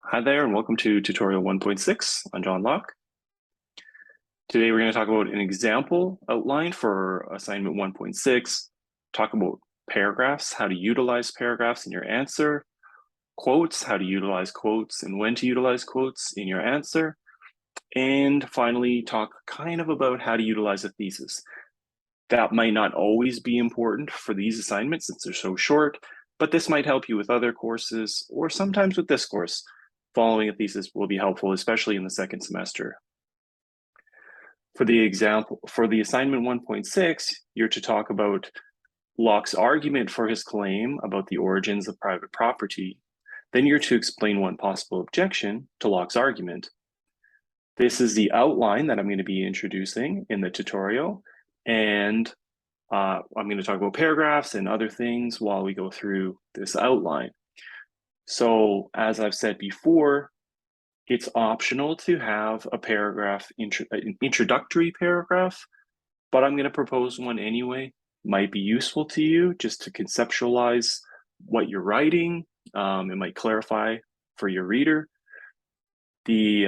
Hi there, and welcome to tutorial 1.6 on John Locke. Today we're going to talk about an example outline for assignment 1.6, talk about paragraphs, how to utilize paragraphs in your answer, quotes, how to utilize quotes and when to utilize quotes in your answer, and finally talk kind of about how to utilize a thesis. That might not always be important for these assignments since they're so short, but this might help you with other courses or sometimes with this course. Following a thesis will be helpful, especially in the second semester. For the example, for the assignment 1.6, you're to talk about Locke's argument for his claim about the origins of private property. Then you're to explain one possible objection to Locke's argument. This is the outline that I'm going to be introducing in the tutorial, and I'm going to talk about paragraphs and other things while we go through this outline. So, as I've said before, it's optional to have a paragraph, an introductory paragraph, but I'm going to propose one anyway. Might be useful to you just to conceptualize what you're writing. It might clarify for your reader. The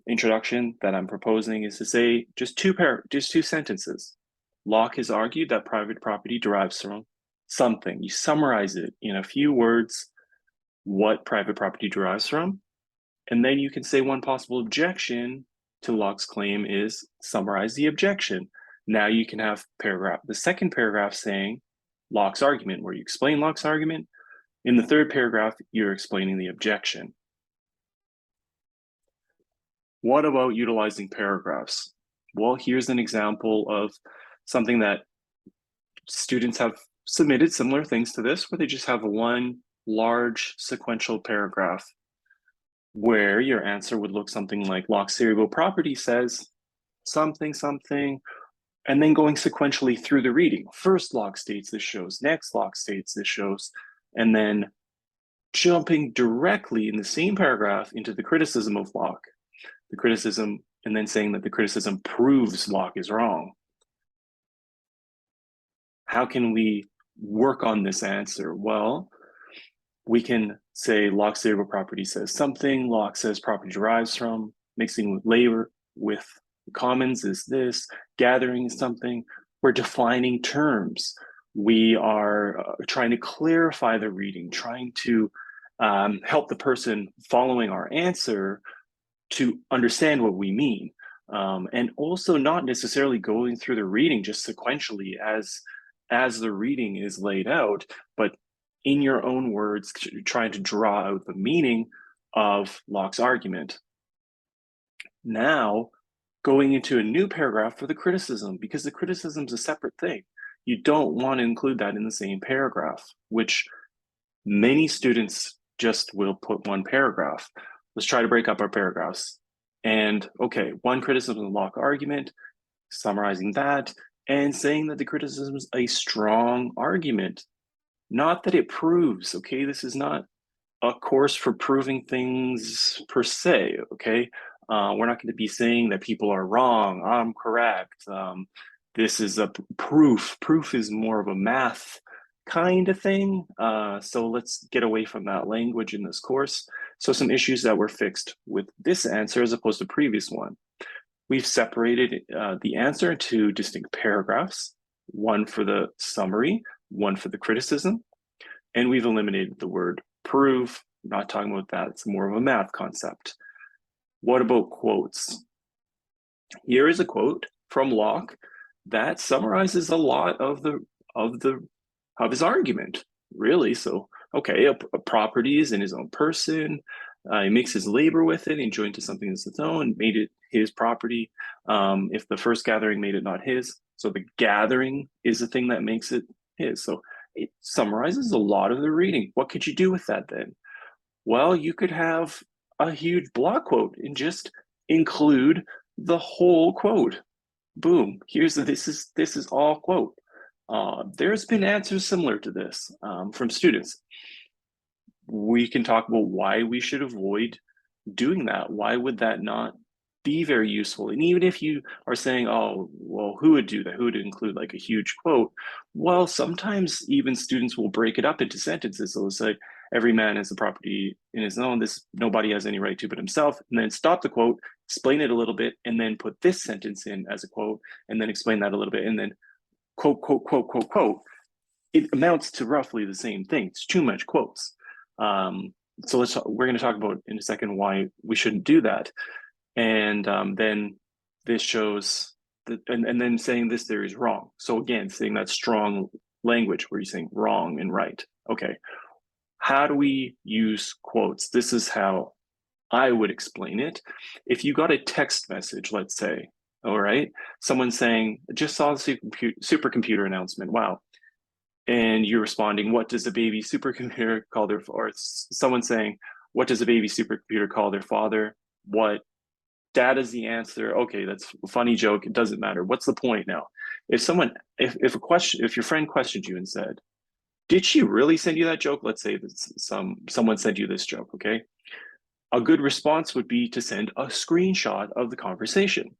introduction that I'm proposing is to say just two sentences. Locke has argued that private property derives from something. You summarize it in a few words what private property derives from. And then you can say one possible objection to Locke's claim is summarize the objection. Now you can have the second paragraph saying Locke's argument, where you explain Locke's argument. In the third paragraph, you're explaining the objection. What about utilizing paragraphs? Well, here's an example of something that students have submitted similar things to this, where they just have one large sequential paragraph where your answer would look something like Locke's theory of property says something, something, and then going sequentially through the reading. First, Locke states this shows, next, Locke states this shows, and then jumping directly in the same paragraph into the criticism of Locke, the criticism, and then saying that the criticism proves Locke is wrong. How can we work on this answer? Well, we can say Locke's theory of property says something, Locke says property derives from, mixing with labor with commons is this, gathering is something. We're defining terms. We are trying to clarify the reading, trying to help the person following our answer to understand what we mean. And also not necessarily going through the reading just sequentially as the reading is laid out, but in your own words, trying to draw out the meaning of Locke's argument. Now, going into a new paragraph for the criticism, because the criticism is a separate thing. You don't want to include that in the same paragraph, which many students just will put one paragraph. Let's try to break up our paragraphs. And okay, one criticism of the Locke argument, summarizing that, and saying that the criticism is a strong argument. Not that it proves, okay? This is not a course for proving things per se, okay? We're not going to be saying that people are wrong, I'm correct. This is a proof. Proof is more of a math kind of thing. So let's get away from that language in this course. So some issues that were fixed with this answer as opposed to previous one. We've separated the answer into distinct paragraphs, one for the summary, one for the criticism, and we've eliminated the word prove. I'm not talking about that. It's more of a math concept. What about quotes? Here is a quote from Locke that summarizes a lot of his argument, really. So, okay, a property is in his own person. He mixes labor with it and joined to something that's its own, made it his property. If the first gathering made it not his, so the gathering is the thing that makes it his. So it summarizes a lot of the reading. What could you do with that then? Well, you could have a huge block quote and just include the whole quote. Boom, this is all quote. There's been answers similar to this from students. We can talk about why we should avoid doing that. Why would that not be very useful. And even if you are saying, oh, well, who would do that? Who would include like a huge quote? Well, sometimes even students will break it up into sentences. So it's like, every man has the property in his own, this nobody has any right to but himself, and then stop the quote, explain it a little bit, and then put this sentence in as a quote, and then explain that a little bit, and then quote, quote, quote, quote, quote. It amounts to roughly the same thing. It's too much quotes. So we're going to talk about in a second why we shouldn't do that. And then this shows that, and then saying this theory is wrong. So again, saying that strong language where you're saying wrong and right. Okay, how do we use quotes? This is how I would explain it. If you got a text message, let's say, all right, someone saying, just saw the supercomputer announcement, wow. And you're responding, what does a baby supercomputer call their, or someone saying, what does a baby supercomputer call their father? What? Dad is the answer. Okay, that's a funny joke. It doesn't matter. What's the point now? If your friend questioned you and said, did she really send you that joke? Let's say that someone sent you this joke, okay? A good response would be to send a screenshot of the conversation.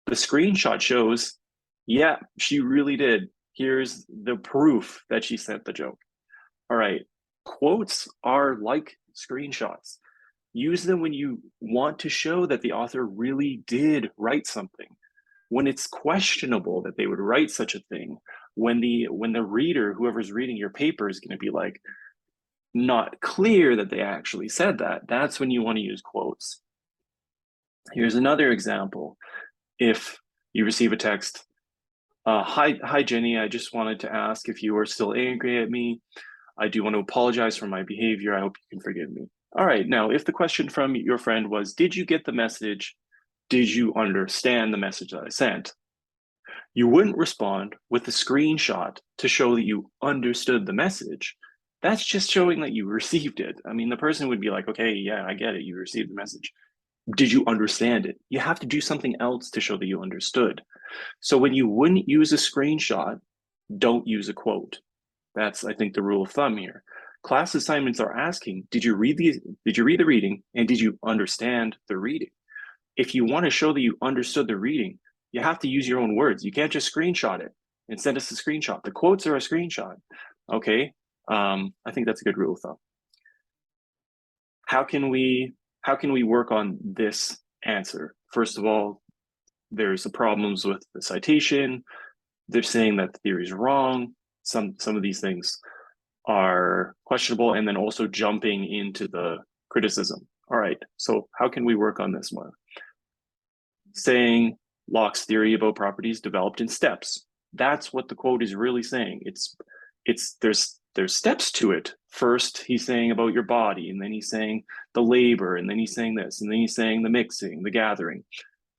The screenshot shows, yeah, she really did. Here's the proof that she sent the joke. All right, quotes are like screenshots. Use them when you want to show that the author really did write something. When it's questionable that they would write such a thing, when the reader, whoever's reading your paper, is going to be like not clear that they actually said that, that's when you want to use quotes. Here's another example. If you receive a text, hi Jenny, I just wanted to ask if you are still angry at me. I do want to apologize for my behavior. I hope you can forgive me. All right, now if the question from your friend was, did you get the message? Did you understand the message that I sent? You wouldn't respond with a screenshot to show that you understood the message. That's just showing that you received it. I mean, the person would be like, okay, yeah, I get it. You received the message. Did you understand it? You have to do something else to show that you understood. So when you wouldn't use a screenshot, don't use a quote. That's, I think, the rule of thumb here. Class assignments are asking, did you read the reading, and did you understand the reading? If you want to show that you understood the reading, you have to use your own words. You can't just screenshot it and send us a screenshot. The quotes are a screenshot. Okay, I think that's a good rule of thumb. How can we work on this answer? First of all, there's the problems with the citation. They're saying that the theory is wrong. Some of these things are questionable, and then also jumping into the criticism. All right, so how can we work on this one? Saying Locke's theory about properties developed in steps. That's what the quote is really saying. There's steps to it. First, he's saying about your body, and then he's saying the labor, and then he's saying this, and then he's saying the mixing, the gathering.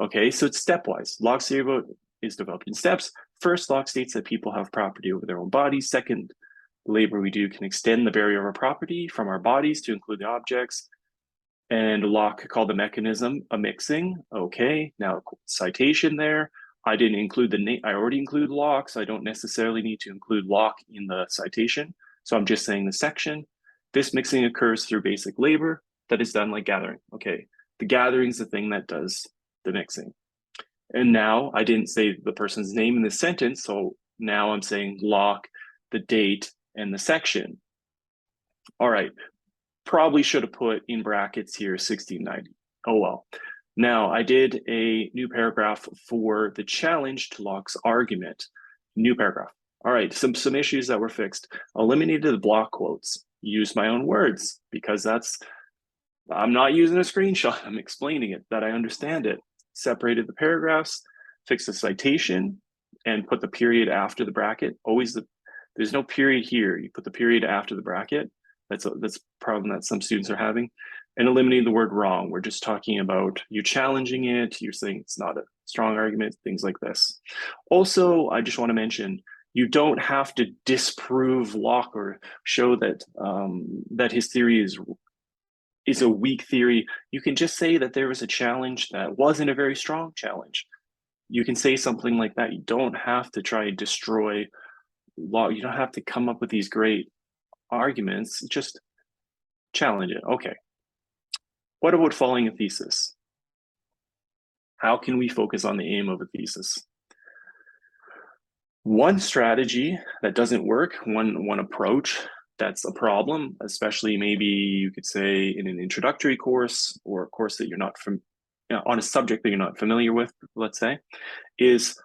Okay, so it's stepwise. Locke's theory is developed in steps. First, Locke states that people have property over their own bodies. Second, the labor we do can extend the barrier of our property from our bodies to include the objects. And Locke called the mechanism a mixing. Okay, now citation there. I didn't include the name. I already include Locke, so I don't necessarily need to include Locke in the citation. So I'm just saying the section. This mixing occurs through basic labor that is done like gathering. Okay, the gathering is the thing that does the mixing. And now I didn't say the person's name in the sentence, so now I'm saying Locke, the date, and the section. All right, probably should have put in brackets here 1690. Oh well. Now I did a new paragraph for the challenge to Locke's argument. New paragraph. All right, some issues that were fixed. Eliminated the block quotes. Used my own words because I'm not using a screenshot. I'm explaining it, that I understand it. Separated the paragraphs, fixed the citation, and put the period after the bracket. There's no period here. You put the period after the bracket. That's a problem that some students are having. And eliminating the word wrong. We're just talking about you challenging it. You're saying it's not a strong argument, things like this. Also, I just want to mention, you don't have to disprove Locke or show that that his theory is a weak theory. You can just say that there was a challenge that wasn't a very strong challenge. You can say something like that. You don't have to try and destroy Locke. You don't have to come up with these great arguments. Just challenge it. Okay. What about following a thesis? How can we focus on the aim of a thesis? One strategy that doesn't work, one approach that's a problem, especially maybe you could say in an introductory course or a course that you're not from, on a subject that you're not familiar with, let's say, is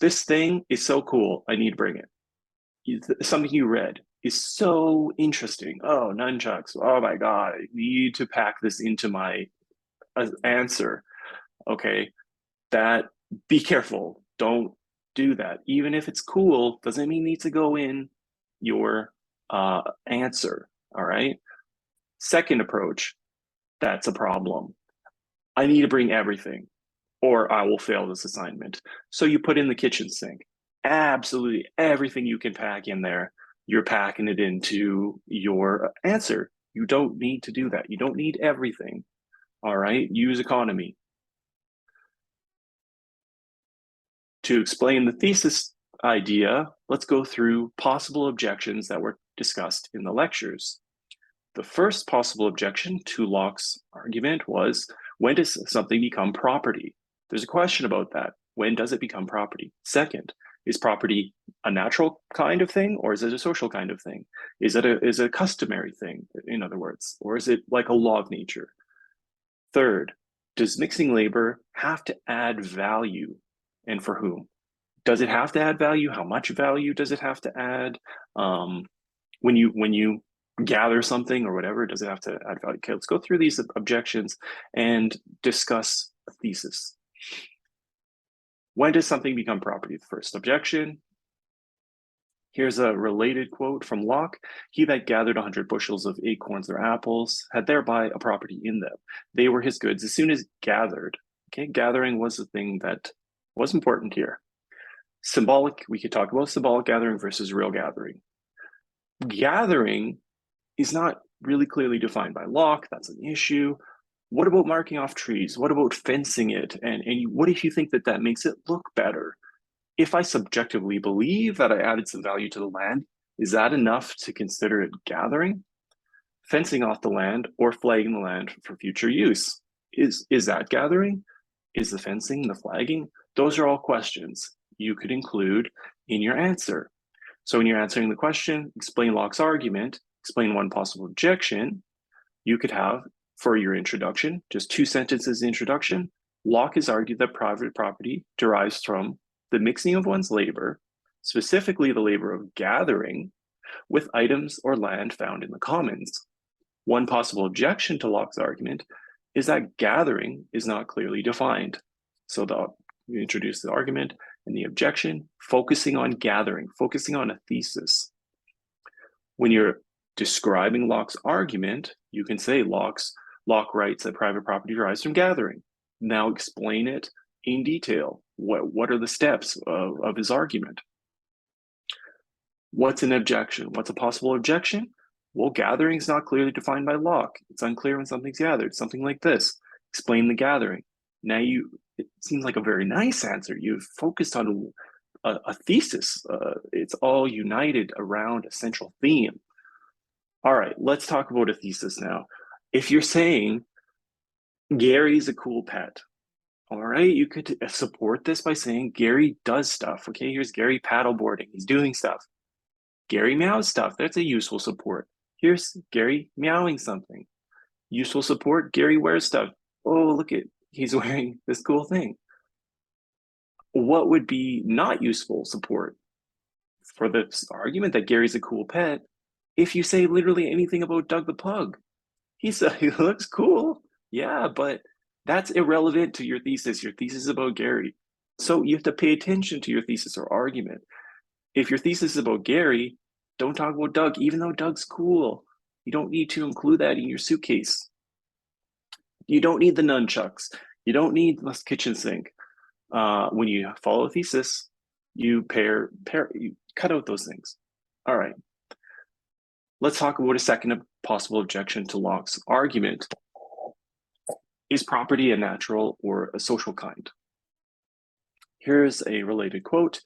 this thing is so cool, I need to bring it. Something you read is so interesting. Oh, nunchucks. Oh my God, I need to pack this into my answer. Okay, be careful. Don't do that. Even if it's cool, doesn't mean it needs to go in your answer. All right. Second approach, that's a problem. I need to bring everything or I will fail this assignment. So you put in the kitchen sink. Absolutely everything you can pack in there, you're packing it into your answer. You don't need to do that. You don't need everything. All right. Use economy. To explain the thesis idea, let's go through possible objections that were discussed in the lectures. The first possible objection to Locke's argument was, when does something become property? There's a question about that. When does it become property? Second, is property a natural kind of thing or is it a social kind of thing? Is it a customary thing, in other words, or is it like a law of nature? Third, does mixing labor have to add value? And for whom? Does it have to add value? How much value does it have to add? When you gather something or whatever, does it have to add value? Okay, let's go through these objections and discuss a thesis. When does something become property? The first objection. Here's a related quote from Locke. He that gathered 100 bushels of acorns or apples had thereby a property in them. They were his goods as soon as gathered. Okay, gathering was the thing that was important here. Symbolic, we could talk about symbolic gathering versus real gathering. Gathering is not really clearly defined by Locke. That's an issue. What about marking off trees? What about fencing it? And what if you think that that makes it look better? If I subjectively believe that I added some value to the land, is that enough to consider it gathering? Fencing off the land or flagging the land for future use, is that gathering? Is the fencing, the flagging? Those are all questions you could include in your answer. So when you're answering the question, explain Locke's argument, explain one possible objection, you could have, for your introduction, just 2 sentences introduction, Locke has argued that private property derives from the mixing of one's labor, specifically the labor of gathering, with items or land found in the commons. One possible objection to Locke's argument is that gathering is not clearly defined. So you introduce the argument and the objection, focusing on gathering, focusing on a thesis. When you're describing Locke's argument, you can say Locke writes that private property derives from gathering. Now explain it in detail. What are the steps of his argument? What's an objection? What's a possible objection? Well, gathering is not clearly defined by Locke. It's unclear when something's gathered. Something like this. Explain the gathering. Now it seems like a very nice answer. You've focused on a thesis. It's all united around a central theme. All right, let's talk about a thesis now. If you're saying Gary's a cool pet, all right, you could support this by saying Gary does stuff. Okay, here's Gary paddleboarding. He's doing stuff. Gary meows stuff. That's a useful support. Here's Gary meowing something. Useful support. Gary wears stuff. Oh, look at, he's wearing this cool thing. What would be not useful support for this argument that Gary's a cool pet? If you say literally anything about Doug the Pug, he looks cool. Yeah, but that's irrelevant to your thesis. Your thesis is about Gary. So you have to pay attention to your thesis or argument. If your thesis is about Gary, don't talk about Doug, even though Doug's cool. You don't need to include that in your suitcase. You don't need the nunchucks. You don't need the kitchen sink. When you follow a thesis, you you cut out those things. All right. Let's talk about a second possible objection to Locke's argument. Is property a natural or a social kind? Here's a related quote.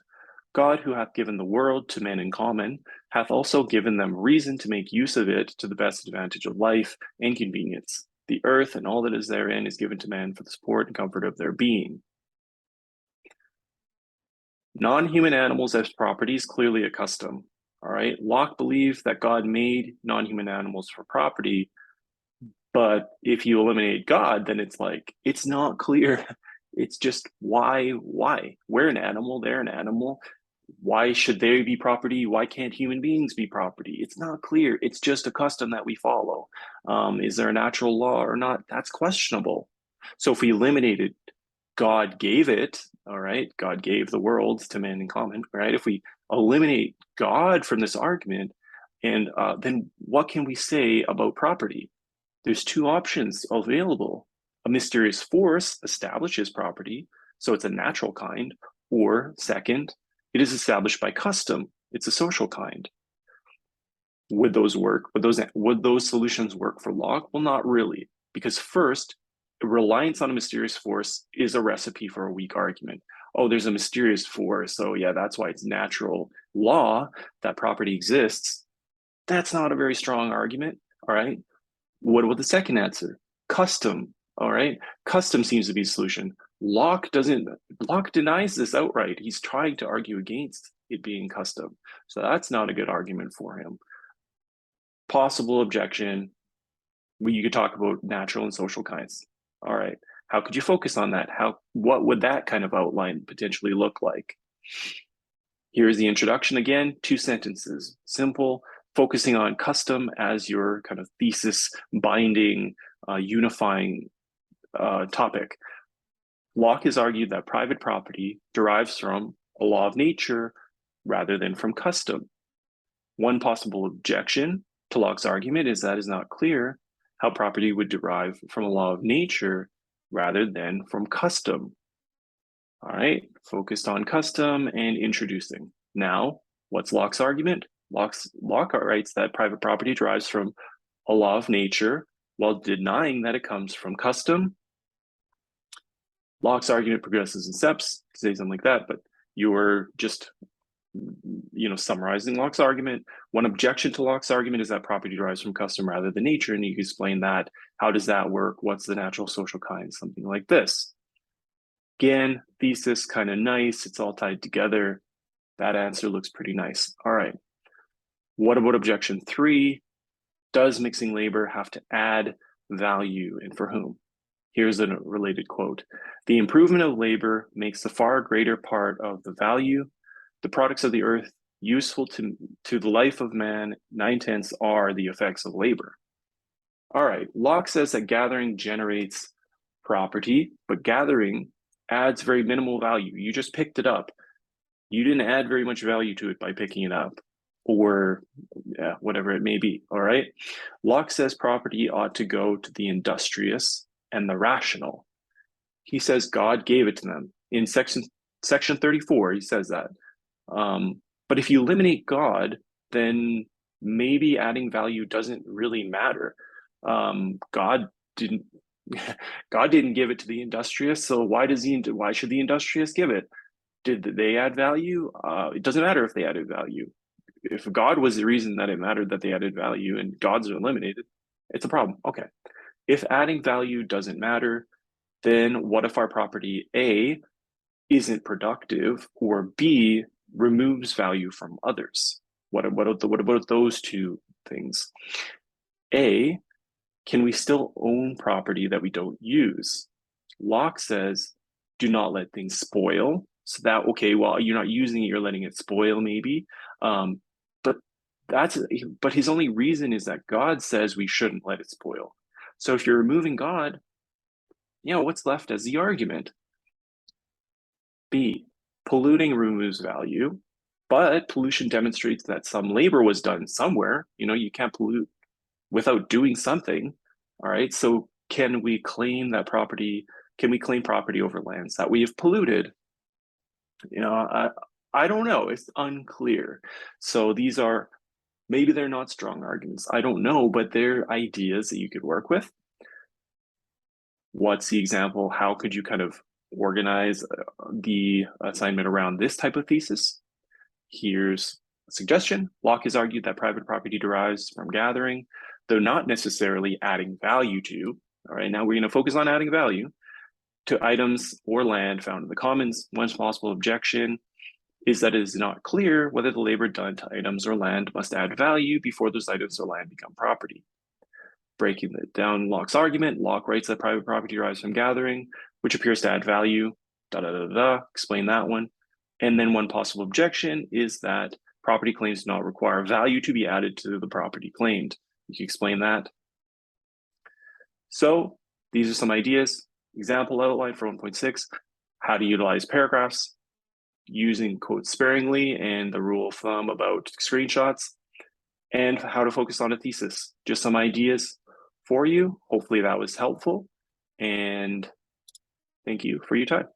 God, who hath given the world to men in common, hath also given them reason to make use of it to the best advantage of life and convenience. The earth and all that is therein is given to man for the support and comfort of their being. Non-human animals as property is clearly a custom. All right. Locke believed that God made non-human animals for property, but if you eliminate God, then it's like, it's not clear. It's just why? We're an animal, they're an animal. Why should they be property? Why can't human beings be property? It's not clear. It's just a custom that we follow. Is there a natural law or not? That's questionable. So if we eliminated God gave it, all right, God gave the world to man in common, right? If we eliminate God from this argument, and then what can we say about property? There's two options available. A mysterious force establishes property, so it's a natural kind, or second, it is established by custom. It's a social kind. Would those work? Would those solutions work for Locke? Well, not really, because first, reliance on a mysterious force is a recipe for a weak argument. Oh, there's a mysterious force, so yeah, that's why it's natural law that property exists. That's not a very strong argument, all right? What about the second answer? Custom, all right? Custom seems to be the solution. Locke denies this outright. He's trying to argue against it being custom. So that's not a good argument for him. Possible objection, you could talk about natural and social kinds. All right, how could you focus on that? What would that kind of outline potentially look like? Here's the introduction again, 2 sentences, simple, focusing on custom as your kind of thesis binding, unifying topic. Locke has argued that private property derives from a law of nature rather than from custom. One possible objection to Locke's argument is that it's not clear how property would derive from a law of nature rather than from custom. All right, focused on custom and introducing. Now, what's Locke's argument? Locke writes that private property derives from a law of nature while denying that it comes from custom. Locke's argument progresses in steps, say something like that, but you're just summarizing Locke's argument. One objection to Locke's argument is that property derives from custom rather than nature, and you can explain that. How does that work? What's the natural social kind? Something like this. Again, thesis, kind of nice. It's all tied together. That answer looks pretty nice. All right. What about objection 3? Does mixing labor have to add value, and for whom? Here's a related quote. The improvement of labor makes the far greater part of the value. The products of the earth useful to the life of man, 9/10 are the effects of labor. All right, Locke says that gathering generates property, but gathering adds very minimal value. You just picked it up. You didn't add very much value to it by picking it up, or whatever it may be, all right? Locke says property ought to go to the industrious and the rational. He says God gave it to them. In section 34, he says that. But if you eliminate God, then maybe adding value doesn't really matter. God didn't give it to the industrious, so why should the industrious give it? Did they add value? It doesn't matter if they added value. If God was the reason that it mattered that they added value and God's are eliminated, it's a problem. Okay. If adding value doesn't matter, then what if our property A isn't productive, or B removes value from others? What about those two things? A, can we still own property that we don't use? Locke says, do not let things spoil. So that, okay, well, you're not using it, you're letting it spoil maybe. But his only reason is that God says we shouldn't let it spoil. So if you're removing God, what's left as the argument? B, polluting removes value, but pollution demonstrates that some labor was done somewhere. You can't pollute without doing something. All right. So can we claim property over lands that we have polluted? I don't know. It's unclear. So maybe they're not strong arguments. I don't know, but they're ideas that you could work with. What's the example? How could you kind of organize the assignment around this type of thesis? Here's a suggestion. Locke has argued that private property derives from gathering, though not necessarily adding value to. All right, now we're going to focus on adding value to items or land found in the commons. One possible objection is that it is not clear whether the labor done to items or land must add value before those items or land become property. Breaking down Locke's argument, Locke writes that private property derives from gathering, which appears to add value, explain that one. And then one possible objection is that property claims do not require value to be added to the property claimed. You can explain that. So these are some ideas. Example outline for 1.6, how to utilize paragraphs using quotes sparingly and the rule of thumb about screenshots, and how to focus on a thesis. Just some ideas for you. Hopefully that was helpful, and thank you for your time.